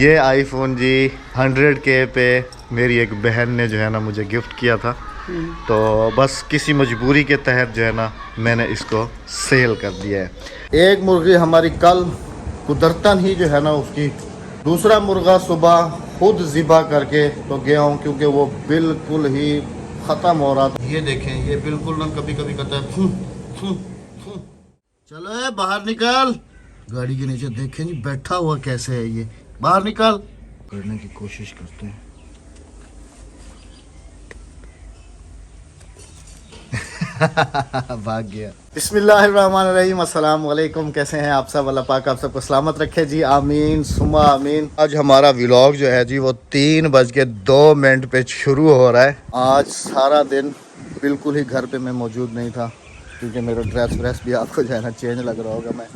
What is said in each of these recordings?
ये आईफोन जी 100K पे मेरी एक बहन ने जो है ना मुझे गिफ्ट किया था। तो बस किसी मजबूरी के तहत जो है ना मैंने इसको सेल कर दिया है। एक मुर्गी हमारी कल कुदरतन ही जो है ना उसकी दूसरा मुर्गा सुबह खुद ज़िबा करके तो गया हूँ, क्योंकि वो बिल्कुल ही ख़त्म हो रहा था। ये देखें, ये बिल्कुल ना कभी कभी कहता है फू फू फू। चलो है बाहर निकल, गाड़ी के नीचे देखें जी बैठा हुआ कैसे है ये, बाहर निकल। करने की कोशिश करते हैं। भाग गया। बिस्मिल्लाहिर्रहमानिर्रहीम, अस्सलाम वालेकुम। कैसे हैं आप सब? अल्लाह पाक आप सबको सलामत रखे जी, आमीन सुमा आमीन। आज हमारा व्लॉग जो है जी वो 3:02 पे शुरू हो रहा है। आज सारा दिन बिल्कुल ही घर पे मैं मौजूद नहीं था, क्योंकि मेरा ड्रेस भी आपको जो है ना चेंज लग रहा होगा। मैं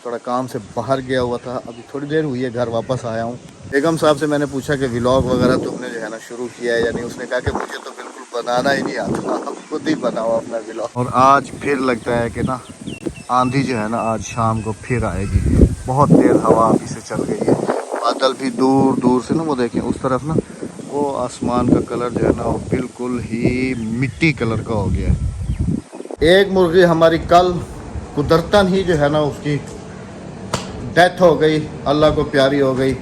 थोड़ा काम से बाहर गया हुआ था, अभी थोड़ी देर हुई है घर वापस आया हूँ। बेगम साहब से मैंने पूछा कि व्लॉग वगैरह तुमने जो है ना शुरू किया है या नहीं। उसने कहा कि मुझे तो बिल्कुल बनाना ही नहीं आता, आप खुद ही बनाओ अपना व्लॉग। और आज फिर लगता है कि ना आंधी जो है ना आज शाम को फिर आएगी। बहुत तेज़ हवा अभी से चल गई है। बादल भी दूर दूर से ना वो देखें उस तरफ ना, वो आसमान का कलर जो है ना वो बिल्कुल ही मिट्टी कलर का हो गया है। एक मुर्गी हमारी कल कुदरतन ही जो है ना उसकी डेथ हो गई, अल्लाह को प्यारी हो गई।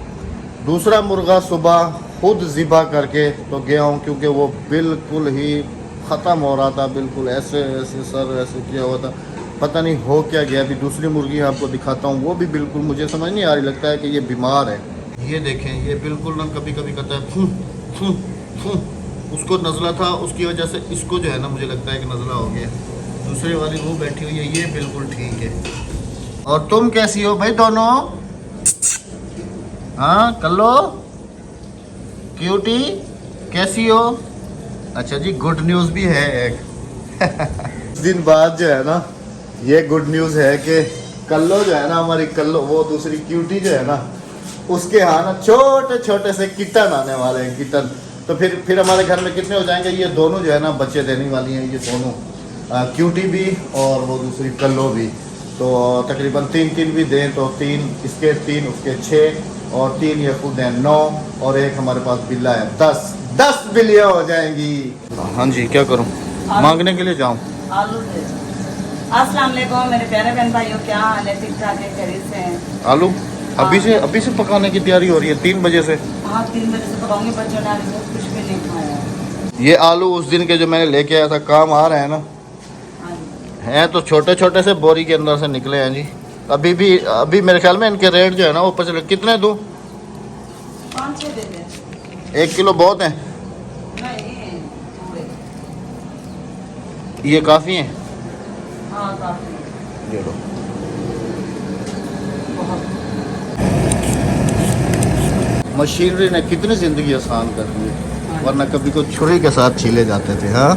दूसरा मुर्गा सुबह खुद ज़िबा करके तो गया हूँ, क्योंकि वो बिल्कुल ही ख़त्म हो रहा था। बिल्कुल ऐसे ऐसे सर ऐसे किया हुआ था, पता नहीं हो क्या गया। अभी दूसरी मुर्गी आपको दिखाता हूँ, वो भी बिल्कुल मुझे समझ नहीं आ रही, लगता है कि ये बीमार है। ये देखें, ये बिल्कुल ना कभी कभी कहता है फू फू फू। उसको नज़ला था, उसकी वजह से इसको जो है ना मुझे लगता है कि नज़ला हो गया। दूसरी वाली वो बैठी हुई है, ये बिल्कुल ठीक है। और तुम कैसी हो भाई दोनों? हाँ कल्लो क्यूटी कैसी हो? अच्छा जी, गुड न्यूज़ भी है एक। दिन बाद जो है ना ये गुड न्यूज़ है कि कल्लो जो है ना हमारी कल्लो, वो दूसरी क्यूटी जो है ना उसके यहाँ ना छोटे छोटे से किटन आने वाले हैं, किटन। तो फिर हमारे घर में कितने हो जाएंगे? ये दोनों जो है ना बच्चे देने वाली हैं, ये दोनों क्यूटी भी और वो दूसरी कल्लो भी। तो तकरीबन 3 भी दें तो 3 इसके 3 उसके 6 और 3 ये खुद हैं 9 और एक हमारे पास बिल्ला है 10 बिल्लियाँ हो जाएंगी। हाँ जी, क्या करूँ? मांगने के लिए जाऊँ? आलू दे। अस्सलाम वालेकुम मेरे प्यारे बहन भाइयों, क्या हाल है? ठीक ठाक है, खैरियत से हैं? आलू अभी से पकाने की तैयारी हो रही है 3 बजे से। हाँ 3 बजे से पकाऊंगी, बच्चों ने अभी तक कुछ भी नहीं खाया। ये आलू उस दिन के जो मैंने लेके आया था काम आ रहे हैं ना? हैं तो छोटे छोटे से बोरी के अंदर से निकले हैं जी। अभी मेरे ख्याल में इनके रेट जो है ना वो ऊपर से कितने दूँ? 5-6 दे दे। 1 किलो बहुत है? नहीं थोड़े। ये काफ़ी है? हाँ काफी। ले लो। बहुत। मशीनरी ने कितनी ज़िंदगी आसान कर दी है, वरना कभी को छुरी के साथ छीले जाते थे। हाँ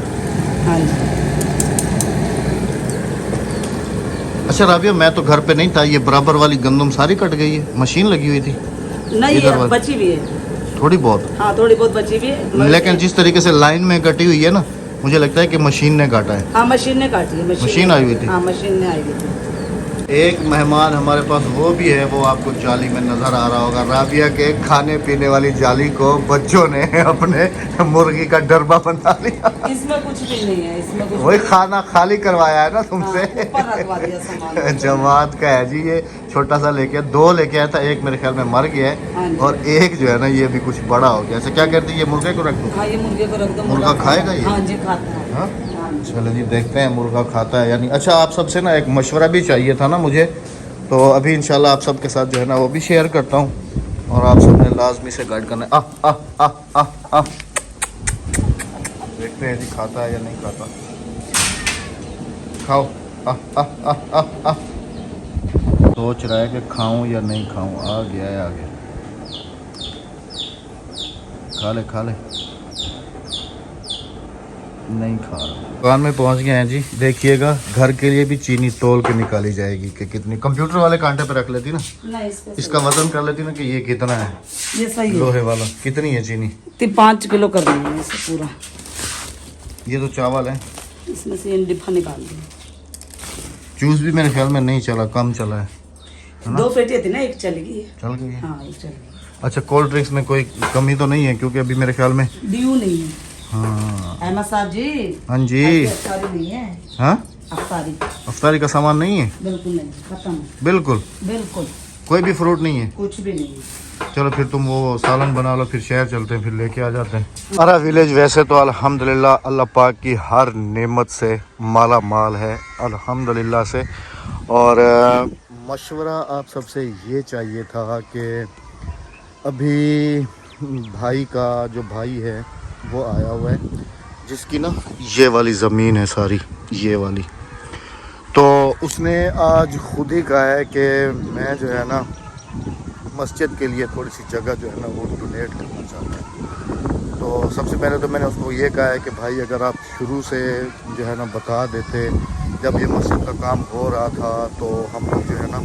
हाँ जी। अच्छा राबिया, मैं तो घर पे नहीं था, ये बराबर वाली गंदम सारी कट गई है, मशीन लगी हुई थी? नहीं है, बची भी है थोड़ी बहुत। हाँ थोड़ी बहुत बची भी है, लेकिन जिस तरीके से लाइन में कटी हुई है ना, मुझे लगता है कि मशीन ने काटा है। हाँ मशीन ने काटी है। मशीन आई हुई थी? हाँ मशीन ने आई हुई थी। एक मेहमान हमारे पास वो भी है, वो आपको जाली में नजर आ रहा होगा। राबिया के खाने पीने वाली जाली को बच्चों ने अपने मुर्गी का डरबा बना लिया। इसमें कुछ भी नहीं है, इसमें कुछ वही खाना खाली करवाया है ना तुमसे। हाँ, ऊपर रखवा दिया सामान। जमात का है जी ये, छोटा सा लेके 2 लेके आया था, एक मेरे ख्याल में मर गया हाँ है जी। और एक जो है ना ये भी कुछ बड़ा हो गया। ऐसे क्या करती है, ये मुर्गे को रख दो? हाँ ये मुर्गे को रख दो। मुर्गा खाएगा ये? हाँ जी खाता है। हाँ हाँ जी। चलो जी देखते हैं मुर्गा खाता है या नहीं। अच्छा आप सबसे ना एक मशवरा भी चाहिए था ना मुझे, तो अभी इंशाल्लाह आप सबके साथ जो है ना वो भी शेयर करता हूँ और आप सबने लाजमी से गाइड करना है। देखते हैं जी खाता है या नहीं खाता। खाओ। सोच रहा है कि खाऊं या नहीं खाऊं। आ गया है, आ गया। खा ले। नहीं खा रहा। दुकान में पहुंच गए हैं जी। देखिएगा घर के लिए भी चीनी तोल के निकाली जाएगी कि कितनी। कंप्यूटर वाले कांटे पे रख लेती ना, नहीं इसका वजन कर लेती ना कि ये कितना है। ये सही है। लोहे वाला कितनी है चीनी? 5 किलो कर देंगे इसे पूरा। ये तो चावल है, इसमें से ये डिब्बा निकाल देंगे। जूस भी मेरे ख्याल में नहीं चला, कम चला है ना? 2 पेटियां थी ना, एक चल गई है। चल गई है। हाँ एक चल गई। अच्छा, कोल्ड ड्रिंक्स में कोई कमी तो नहीं है? क्योंकि अभी मेरे ख्याल में ड्यू नहीं है। हाँ अहमद साहब जी, हाँ जी, अफ्तारी नहीं है। हाँ अफ्तारी अफ्तारी का सामान नहीं है? बिल्कुल नहीं, खत्म है। बिल्कुल बिल्कुल कोई भी फ्रूट नहीं है? कुछ भी नहीं है। चलो फिर तुम वो सालन बना लो, फिर शहर चलते हैं, फिर लेके आ जाते हैं। हमारा विलेज वैसे तो अल्हम्दुलिल्लाह अल्लाह पाक की हर नेमत से माला माल है अल्हम्दुलिल्लाह से। और मशवरा आप सबसे ये चाहिए था कि अभी भाई का जो भाई है वो आया हुआ है, जिसकी ना ये वाली ज़मीन है सारी, ये वाली, तो उसने आज खुद ही कहा है कि मैं जो है ना मस्जिद के लिए थोड़ी सी जगह जो है ना वो डोनेट करना चाहता हूँ। तो सबसे पहले तो मैंने उसको ये कहा है कि भाई अगर आप शुरू से जो है ना बता देते, जब ये मस्जिद का काम हो रहा था तो हम लोग जो है ना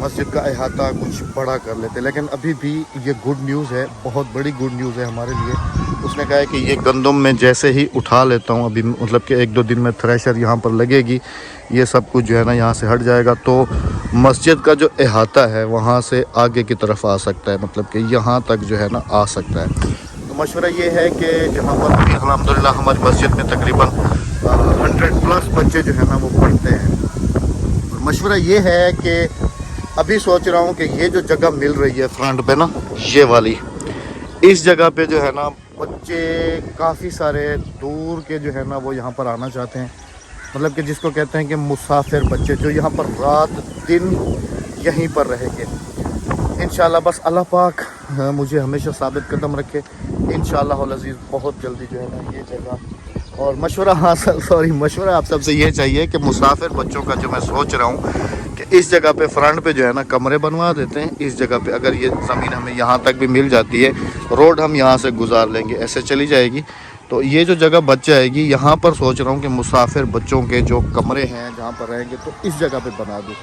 मस्जिद का अहाता कुछ बड़ा कर लेते। लेकिन अभी भी ये गुड न्यूज़ है, बहुत बड़ी गुड न्यूज़ है हमारे लिए। उसने कहा है कि ये गंदम मैं जैसे ही उठा लेता हूँ, अभी मतलब कि 1-2 दिन में थ्रेशर यहाँ पर लगेगी, ये सब कुछ जो है ना यहाँ से हट जाएगा, तो मस्जिद का जो अहाता है वहाँ से आगे की तरफ आ सकता है, मतलब कि यहाँ तक जो है ना आ सकता है। तो मशवरा ये है कि जहाँ पर अभी अल्हम्दुलिल्लाह हमारी मस्जिद में तकरीबन 100+ बच्चे जो है ना वो पढ़ते हैं। और मशवरा ये है कि अभी सोच रहा हूँ कि ये जो जगह मिल रही है फ्रंट पे ना, ये वाली, इस जगह पे जो है ना बच्चे काफ़ी सारे दूर के जो है ना वो यहाँ पर आना चाहते हैं, मतलब कि जिसको कहते हैं कि मुसाफिर बच्चे, जो यहाँ पर रात दिन यहीं पर रहेंगे इंशाल्लाह। बस अल्लाह पाक मुझे हमेशा साबित कदम रखे इंशाल्लाह अज़ीज़, बहुत जल्दी जो है ना ये जगह। और मशवरा, हाँ सॉरी, मशवरा आप सबसे ये चाहिए कि मुसाफिर बच्चों का जो मैं सोच रहा हूँ कि इस जगह पे फ्रंट पे जो है ना कमरे बनवा देते हैं। इस जगह पे अगर ये ज़मीन हमें यहाँ तक भी मिल जाती है, रोड हम यहाँ से गुजार लेंगे, ऐसे चली जाएगी, तो ये जो जगह बच जाएगी, यहाँ पर सोच रहा हूँ कि मुसाफिर बच्चों के जो कमरे हैं जहाँ पर रहेंगे तो इस जगह पे बना दूँ।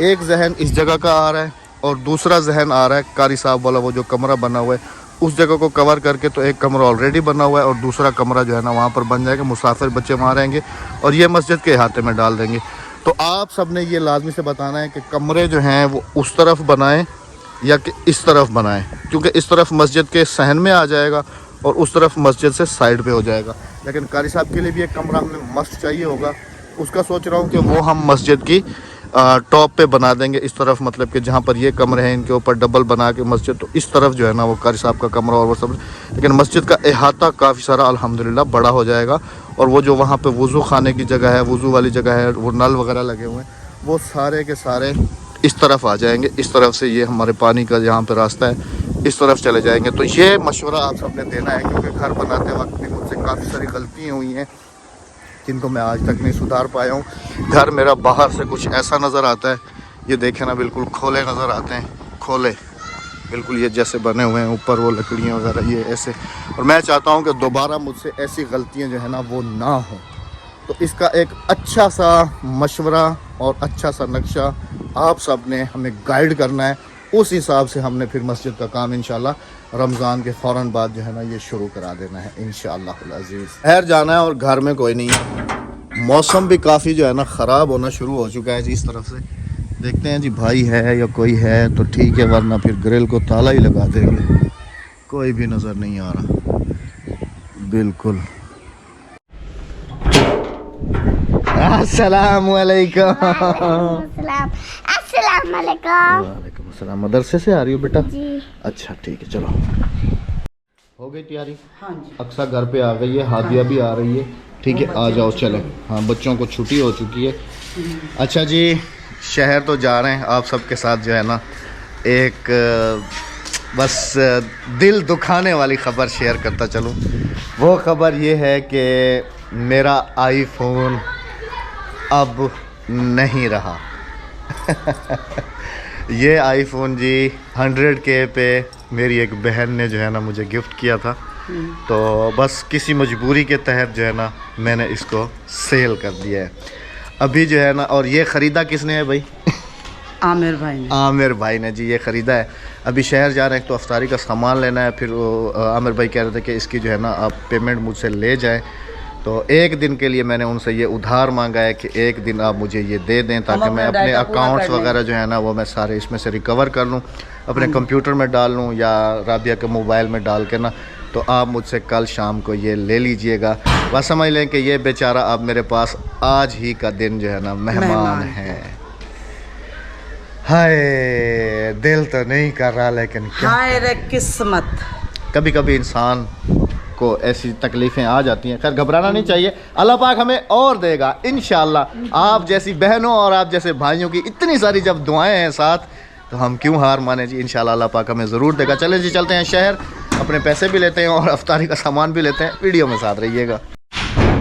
एक जहन इस जगह का आ रहा है और दूसरा जहन आ रहा है कारी साहब वाला, वो जो कमरा बना हुआ है उस जगह को कवर करके, तो एक कमरा ऑलरेडी बना हुआ है और दूसरा कमरा जो है ना वहाँ पर बन जाएगा, मुसाफिर बच्चे वहाँ रहेंगे और ये मस्जिद के अहाते में डाल देंगे। तो आप सब ने ये लाजमी से बताना है कि कमरे जो हैं वो उस तरफ बनाएं या कि इस तरफ बनाएं, क्योंकि इस तरफ मस्जिद के सहन में आ जाएगा और उस तरफ मस्जिद से साइड पे हो जाएगा। लेकिन कारी साहब के लिए भी एक कमरा हमें मस्त चाहिए होगा, उसका सोच रहा हूँ कि वो हम मस्जिद की टॉप पे बना देंगे इस तरफ, मतलब कि जहाँ पर ये कमरे हैं इनके ऊपर डबल बना के मस्जिद, तो इस तरफ जो है ना वो कारी साहब का कमरा और वो सब। लेकिन मस्जिद का अहाता काफ़ी सारा अल्हम्दुलिल्लाह बड़ा हो जाएगा और वो जो वहाँ पे वज़ू खाने की जगह है, वज़ू वाली जगह है, वो नल वगैरह लगे हुए हैं, वो सारे के सारे इस तरफ आ जाएंगे। इस तरफ से ये हमारे पानी का जहाँ पर रास्ता है इस तरफ चले जाएंगे। तो ये मशवरा आप सब ने देना है, क्योंकि घर बनाते वक्त भी मुझसे काफ़ी सारी गलतियाँ हुई हैं जिनको मैं आज तक नहीं सुधार पाया हूँ। घर मेरा बाहर से कुछ ऐसा नज़र आता है, ये देखें ना, बिल्कुल खोले नज़र आते हैं, खोले बिल्कुल ये जैसे बने हुए हैं, ऊपर वो लकड़ियाँ वगैरह ये ऐसे। और मैं चाहता हूँ कि दोबारा मुझसे ऐसी गलतियाँ जो है ना वो ना हो। तो इसका एक अच्छा सा मशवरा और अच्छा सा नक्शा आप सब ने हमें गाइड करना है, उस हिसाब से हमने फिर मस्जिद का काम इंशाल्लाह रमज़ान के फ़ौरन बाद जो है ना ये शुरू करा देना है इंशाअल्लाह अज़ीज़। शहर जाना है और घर में कोई नहीं है, मौसम भी काफ़ी जो है ना ख़राब होना शुरू हो चुका है जी। इस तरफ से देखते हैं जी, भाई है या कोई है तो ठीक है, वरना फिर ग्रिल को ताला ही लगा देंगे। कोई भी नज़र नहीं आ रहा बिल्कुल। अस्सलाम वालेकुम। अस्सलाम वालेकुम। वालेकुम अस्सलाम। मदरसे से आ रही हो बेटा? जी। अच्छा ठीक है, चलो हो गई तैयारी? हाँ जी। अक्सा घर पे आ गई है, हादिया भी आ रही है, ठीक है, आ जाओ चलो। हाँ बच्चों को छुट्टी हो चुकी है। अच्छा जी, शहर तो जा रहे हैं, आप सबके साथ जो है ना एक बस दिल दुखाने वाली ख़बर शेयर करता चलूँ। वो ख़बर ये है कि मेरा आईफोन अब नहीं रहा। ये आईफोन जी 100K पे मेरी एक बहन ने जो है ना मुझे गिफ्ट किया था, तो बस किसी मजबूरी के तहत जो है ना मैंने इसको सेल कर दिया है अभी जो है ना। और ये ख़रीदा किसने है भाई? आमिर भाई ने। आमिर भाई ने जी ये ख़रीदा है। अभी शहर जा रहे हैं तो अफ्तारी का सामान लेना है, फिर वो आमिर भाई कह रहे थे कि इसकी जो है ना आप पेमेंट मुझसे ले जाएं, तो एक दिन के लिए मैंने उनसे ये उधार मांगा है कि एक दिन आप मुझे ये दे दें ताकि मैं अपने अकाउंट्स वगैरह जो है ना वो मैं सारे इसमें से रिकवर कर लूँ, अपने कंप्यूटर में डाल लूँ या राबिया के मोबाइल में डाल के ना। तो आप मुझसे कल शाम को ये ले लीजिएगा। बस समझ लें कि ये बेचारा अब मेरे पास आज ही का दिन जो है ना मेहमान है। हाय दिल तो नहीं कर रहा लेकिन क्या, हाय रे किस्मत। कभी कभी इंसान को ऐसी तकलीफ़ें आ जाती हैं। खैर घबराना नहीं चाहिए, अल्लाह पाक हमें और देगा इंशाल्लाह। आप जैसी बहनों और आप जैसे भाइयों की इतनी सारी जब दुआएं हैं साथ, तो हम क्यों हार माने जी। इंशाल्लाह अल्लाह पाक हमें ज़रूर देगा। चले जी चलते हैं शहर, अपने पैसे भी लेते हैं और अफ्तारी का सामान भी लेते हैं। वीडियो में साथ रहिएगा।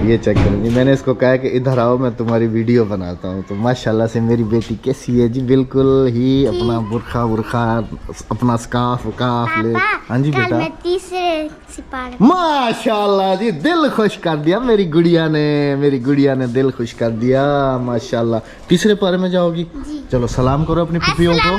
ये चेक करें जी, मैंने इसको कहा कि इधर आओ मैं तुम्हारी वीडियो बनाता हूँ। तो माशाल्लाह से मेरी बेटी कैसी है जी, बिल्कुल ही अपना बुरखा अपना स्काफ वकाफ ले। हाँ जी बेटा, मैं तीसरे सिपारे। माशाल्लाह जी, दिल खुश कर दिया मेरी गुड़िया ने दिल खुश कर दिया माशाल्लाह। तीसरे पारे में जाओगी? चलो सलाम करो अपनी फुफियों को।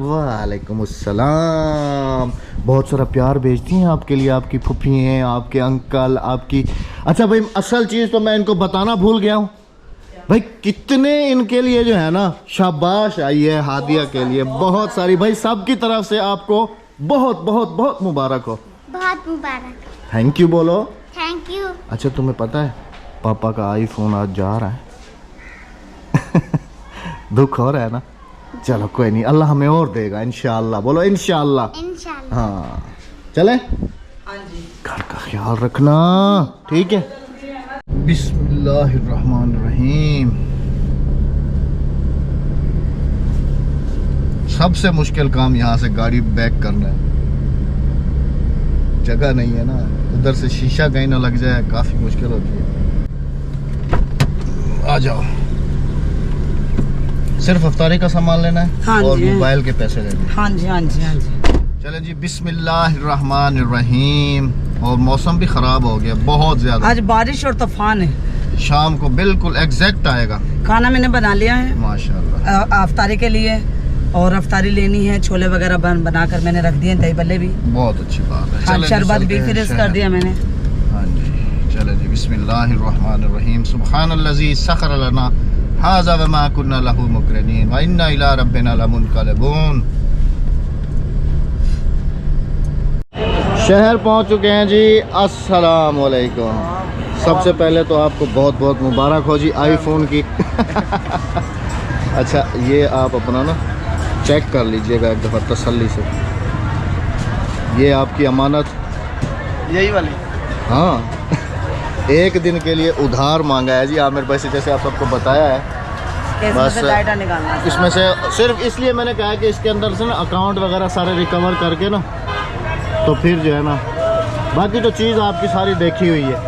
वालेकुम अस्सलाम। बहुत सारा प्यार भेजती हैं आपके लिए आपकी फुफी हैं, आपके अंकल, आपकी। अच्छा भाई असल चीज़ तो मैं इनको बताना भूल गया हूँ भाई, कितने इनके लिए जो है ना शाबाश आई है हादिया के लिए, बहुत सारी भाई। सब की तरफ से आपको बहुत बहुत बहुत मुबारक हो। बहुत मुबारक। थैंक यू बोलो। Thank you. अच्छा तुम्हें पता है पापा का आईफोन आज जा रहा है दुख हो रहा है ना। चलो कोई नहीं, अल्लाह हमें और देगा इंशाअल्लाह। बोलो इंशाअल्लाह। इंशाल्लाह। हाँ चले, हाँ जी। घर का ख्याल रखना, ठीक है। बिस्मिल्लाहिर्रहमानिर्रहीम। सबसे मुश्किल काम यहाँ से गाड़ी बैक करना है, जगह नहीं है ना, उधर से शीशा कहीं ना लग जाए, काफी मुश्किल होती है। आ जाओ, सिर्फ अफ्तारी का सामान लेना है। हाँ और जी। मोबाइल के पैसे लेने हैं। हाँ जी हाँ जी हाँ जी। चले जी बिस्मिल्लाहिर्रहमानिर्रहीम। और मौसम भी ख़राब हो गया बहुत ज़्यादा, आज बारिश और तूफान है। शाम को बिल्कुल एग्जैक्ट आएगा। खाना मैंने बना लिया है माशाल्लाह। अफ्तारी के लिए, और अफ्तारी लेनी है, छोले वगैरह बनाकर मैंने रख दिए, दही बल्ले भी। बहुत अच्छी बात है। हाँ, चले जी, शरबत चलते भी हैं फिनिश कर शहर। दिया मैंने। हाँ जी चले जी बिस्मिल्लाहिर्रहमानिर्रहीम। सुब्हानल्लज़ी सख़र लना हाज़ा व मा कुन्ना लहू मुक़रिनीन व इन्ना इला रब्बिना लमुनक़लिबून। शहर पहुंच चुके हैं जी। अस्सलाम वालेकुम। सबसे पहले तो आपको बहुत बहुत मुबारक हो जी आईफोन की अच्छा ये आप अपना ना चेक कर लीजिएगा एक दफ़ा तसल्ली से, ये आपकी अमानत यही वाली। हाँ एक दिन के लिए उधार मांगा है जी आमिर भाई से, जैसे आप सबको बताया है। इसमें बस से डाटा निकालना है। इसमें से सिर्फ इसलिए मैंने कहा कि इसके अंदर से ना अकाउंट वगैरह सारे रिकवर करके ना, तो फिर जो है ना बाकी तो चीज़ आपकी सारी देखी हुई है।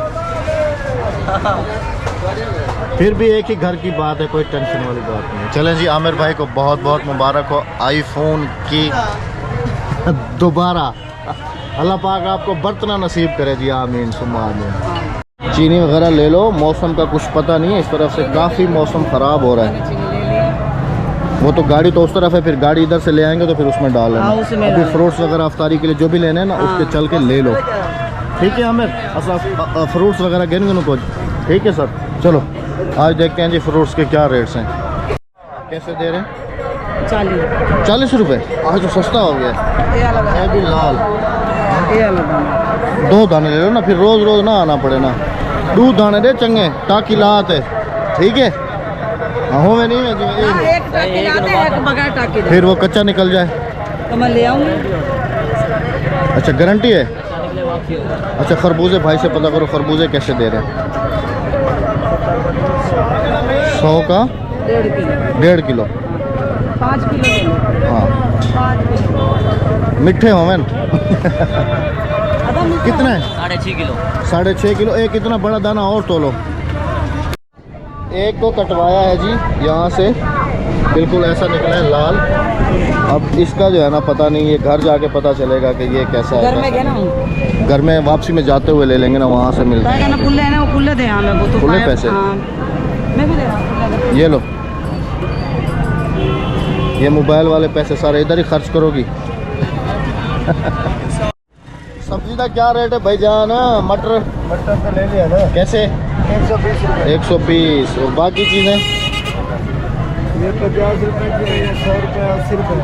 फिर भी एक ही घर की बात है, कोई टेंशन वाली बात नहीं है। चलें जी आमिर भाई को बहुत बहुत मुबारक हो आईफोन की दोबारा। अल्लाह पाक आपको बरतना नसीब करे जी, आमीन सुम्मा आमीन। चीनी वगैरह ले लो, मौसम का कुछ पता नहीं है, इस तरफ से काफ़ी मौसम ख़राब हो रहा है। वो तो गाड़ी तो उस तरफ है, फिर गाड़ी इधर से ले आएंगे तो फिर उसमें डाल हाँ, लेंगे। उसमें अभी डालेंगे। फ्रूट्स वगैरह अफ्तारी के लिए जो भी लेने हैं ना उसके चल के ले लो, ठीक है आमिर। अच्छा फ्रूट्स वगैरह गिनेंगे उनको, ठीक है सर। चलो आज देखते हैं जी फ्रूट्स के क्या रेट्स हैं। कैसे दे रहे हैं? 40 रुपये। आज तो सस्ता हो गया। ये अलग है, ये भी लाल, ये अलग है। 2 दाने ले लो ना, फिर रोज़ रोज़ ना आना पड़े ना। 2 दाने दे चंगे टाकी लात है, ठीक है। हाँ हो में नहीं है जी, हाँ, एक टाकी लाते हैं, एक बगैर टाकी दे। फिर वो कच्चा निकल जाए तो मैं ले आऊँगी। अच्छा गारंटी है। अच्छा खरबूजे भाई से पता करो खरबूजे कैसे दे रहे हैं। 100 का 1.5 किलो। 5 किलो ले लो। हाँ 5 किलो। मिठे हो मैन आधा मीठा। कितना है? 6.5 किलो। 6.5 किलो। एक इतना बड़ा दाना और तोलो। एक को कटवाया है जी यहाँ से, बिल्कुल ऐसा निकला है लाल। अब इसका जो है ना पता नहीं, ये घर जाके पता चलेगा कि ये कैसा है। घर में गए ना हम, घर में वापसी में जाते हुए ले लेंगे ना, वहाँ से मिल ना खुले है ना, वो खुले थे हमें, वो तो खुले पाया- पैसे? हाँ, मैं भी ले रहा हूँ खुले। ये लो, ये मोबाइल वाले पैसे सारे इधर ही खर्च करोगी सब्जी का क्या रेट है भाईजान? मटर मटर तो ले लिया ना, कैसे? 120 रुपये। 120। और बाकी चीज़ें? ये 50 रुपये की है, 100 रुपये, 80 रुपये।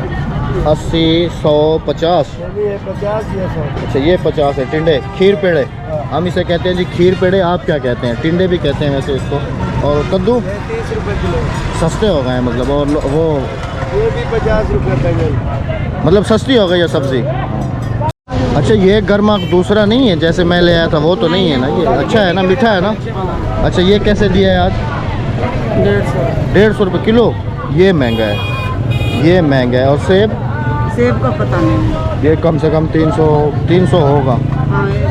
80, 100, 50। ये 50, ये 100। अच्छा ये 50 है। टिंडे, खीर पेड़े हम इसे कहते हैं जी, खीर पेड़े आप क्या कहते हैं? टिंडे भी कहते हैं वैसे इसको। और कद्दू ये 30 रुपये किलो। सस्ते हो गए हैं मतलब, और वो ये भी 50 रुपये पैकेट। मतलब सस्ती हो गई है सब्ज़ी। अच्छा ये गर्मा दूसरा नहीं है जैसे मैं ले आया था, वो तो नहीं है ना ये? अच्छा है ना, मीठा है ना? अच्छा ये कैसे दिया है आज? 150 रुपये किलो। ये महंगा है, ये महंगा है। और सेब? सेब का पता नहीं। ये कम से कम 300 होगा।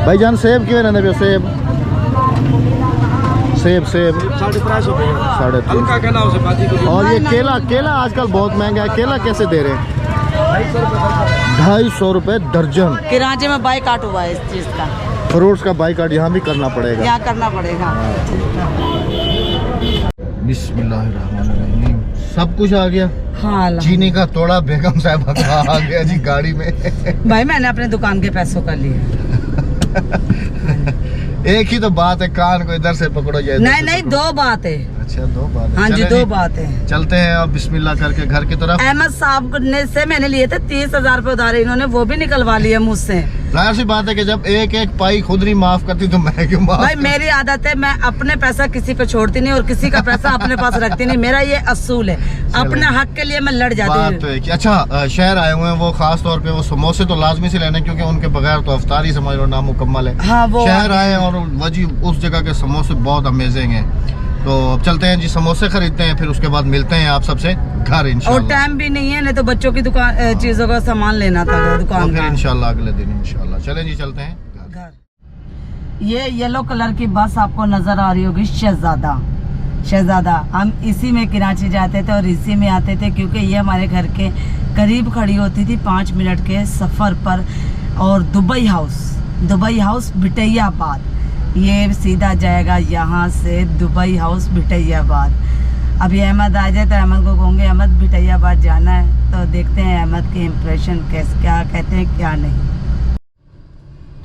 भाईजान सेब क्यों है ना? सेब सेब सेब 350 रुपये। 350। और ये केला आजकल बहुत महंगा है। केला कैसे दे रहे हैं? 250 रुपये दर्जन। कराची में बाइकाट हुआ है इस चीज का। फ्रूट्स का बाइकाट यहाँ भी करना पड़ेगा। यहाँ करना पड़ेगा। बिस्मिल्लाहिर्रहमानिर्रहीम। सब कुछ आ गया। हाँ चीनी का तोड़ा बेगम साहब का आ गया जी गाड़ी में। भाई मैंने अपने दुकान के पैसों का लिए। एक ही तो बात है, कान को इधर से पकड़ो या इधर नहीं से नहीं, पकड़ो। दो बात है। अच्छा दो बात है। हाँ जी चलें दो बात है। चलते हैं अब बिस्मिल्लाह करके घर की तरफ। अहमद साहब ने से मैंने लिए थे 30,000 रुपए उधार, इन्होंने वो भी निकलवा लिए मुझसे। जाहिर सी बात है कि जब एक एक पाई खुद नहीं माफ करती तो मैं क्यों माफ भाई करूं? मेरी आदत है, मैं अपने पैसा किसी पे छोड़ती नहीं और किसी का पैसा अपने पास रखती नहीं। मेरा ये असूल है, अपने हक के लिए मैं लड़ जाती बात हूँ। तो है कि अच्छा शहर आए हुए हैं वो खास तौर पे वो समोसे तो लाजमी से लेने, क्योंकि उनके बगैर तो अफ्तारी समझ लो नामुकम्मल है। हाँ वो शहर आए और वजी उस जगह के समोसे बहुत अमेजिंग हैं। तो अब चलते हैं जी, समोसे खरीदते हैं, फिर उसके बाद मिलते हैं आप सबसे घर और इंशाल्लाह। टाइम भी नहीं है, नहीं तो बच्चों की दुकान चीजों का सामान लेना था और दुकान फिर का। इंशाल्लाह अगले दिन इंशाल्लाह। चलें जी चलते हैं घर। घर ये येलो कलर की बस आपको नजर आ रही होगी, शहजादा। हम इसी में कराची जाते थे और इसी में आते थे, क्योंकि ये हमारे घर के करीब खड़ी होती थी 5 मिनट के सफ़र पर। और दुबई हाउस बिटैयाबाद, ये सीधा जाएगा यहाँ से दुबई हाउस बिटैयाबाद। अभी अहमद आ जाए तो अहमद को कहूँगे अहमद बिटैयाबाद जाना है, तो देखते हैं अहमद के इम्प्रेशन कैसे, क्या कहते हैं क्या नहीं।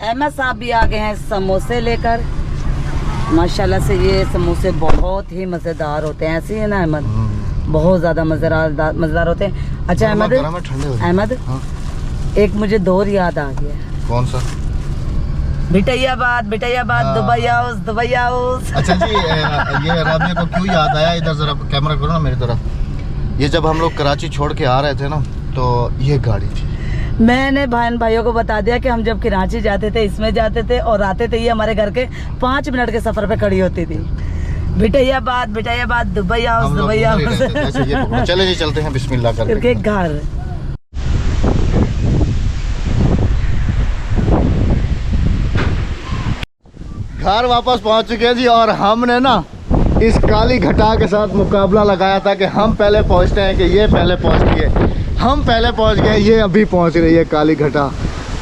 अहमद साहब भी आ गए हैं समोसे लेकर। माशाल्लाह से ये समोसे बहुत ही मज़ेदार होते हैं। ऐसे ही है ना अहमद? बहुत ज़्यादा मज़ेदार होते हैं। अच्छा अहमद एक मुझे दौर याद आ गया। कौन सा? बिटैयाबाद दुबई हाउस। अच्छा जी ये राबिया को क्यों याद आया? इधर जरा कैमरा करो ना मेरी तरफ। ये जब हम लोग कराची छोड़ के आ रहे थे ना, तो ये गाड़ी थी। मैंने भाइयों को बता दिया कि हम जब कराची जाते थे इसमें जाते थे और आते थे, ये हमारे घर के 5 मिनट के सफर पे खड़ी होती थी। बिटैयाबाद दुबई हाउस। चले जी चलते हैं बिस्मिल्लाह करके घर। घर वापस पहुंच चुके हैं जी। और हमने ना इस काली घटा के साथ मुकाबला लगाया था कि हम पहले पहुंचते हैं कि ये पहले पहुंच गए। हम पहले पहुंच गए, ये अभी पहुंच रही है काली घटा।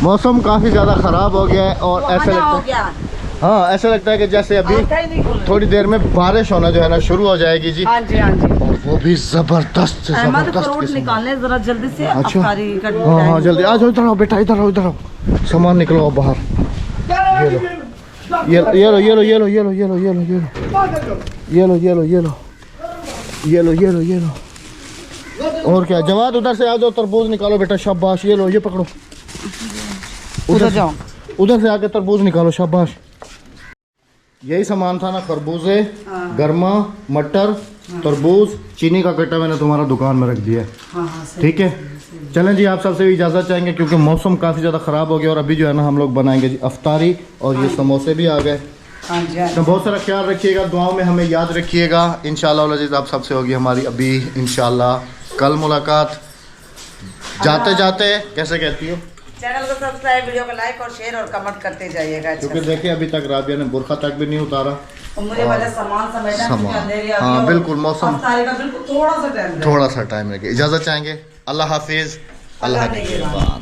मौसम काफ़ी ज़्यादा ख़राब हो गया है और ऐसा लगता है, हाँ ऐसा लगता है कि जैसे अभी थोड़ी देर में बारिश होना जो है ना शुरू हो जाएगी जी। हाँ जी हाँ जी। और वो भी ज़बरदस्त फ्रूट निकालने जरा जल्दी से। अच्छा हाँ हाँ जल्दी आ जाओ, इधर आओ बेटा, इधर आओ सामान निकलो बाहर। ये लो। और क्या जवाद, उधर से आ जाओ, तरबूज निकालो बेटा, शाबाश। ये लो, ये पकड़ो, उधर जाओ, उधर से आके तरबूज निकालो, शाबाश। यही सामान था ना, खरबूजे, गर्मा, मटर, तरबूज, चीनी का कट्टा मैंने तुम्हारा दुकान में रख दिया है। ठीक है, चलें जी, आप सबसे भी इजाज़त चाहेंगे क्योंकि मौसम काफ़ी ज़्यादा ख़राब हो गया और अभी जो है ना हम लोग बनाएंगे जी अफ्तारी। और ये समोसे भी आ गए। तो बहुत सारा ख्याल रखिएगा, दुआओं में हमें याद रखिएगा। इंशाल्लाह अज़ीज़ आप सबसे होगी हमारी अभी इंशाल्लाह कल मुलाकात। जाते जाते कैसे कहती हो? चैनल को सब्सक्राइब, वीडियो को लाइक और शेयर और कमेंट करते जाइएगा। क्योंकि देखिए अभी तक राबिया ने बुरखा तक भी नहीं उतारा। मुझे पहले सामान समेटना है, क्योंकि अंधेरी आ गई हाँ और बिल्कुल, मौसम अफ्तारी का बिल्कुल थोड़ा सा टाइम लगे। इजाज़त चाहेंगे। अल्लाह हाफिज़, अल्लाह के बाद।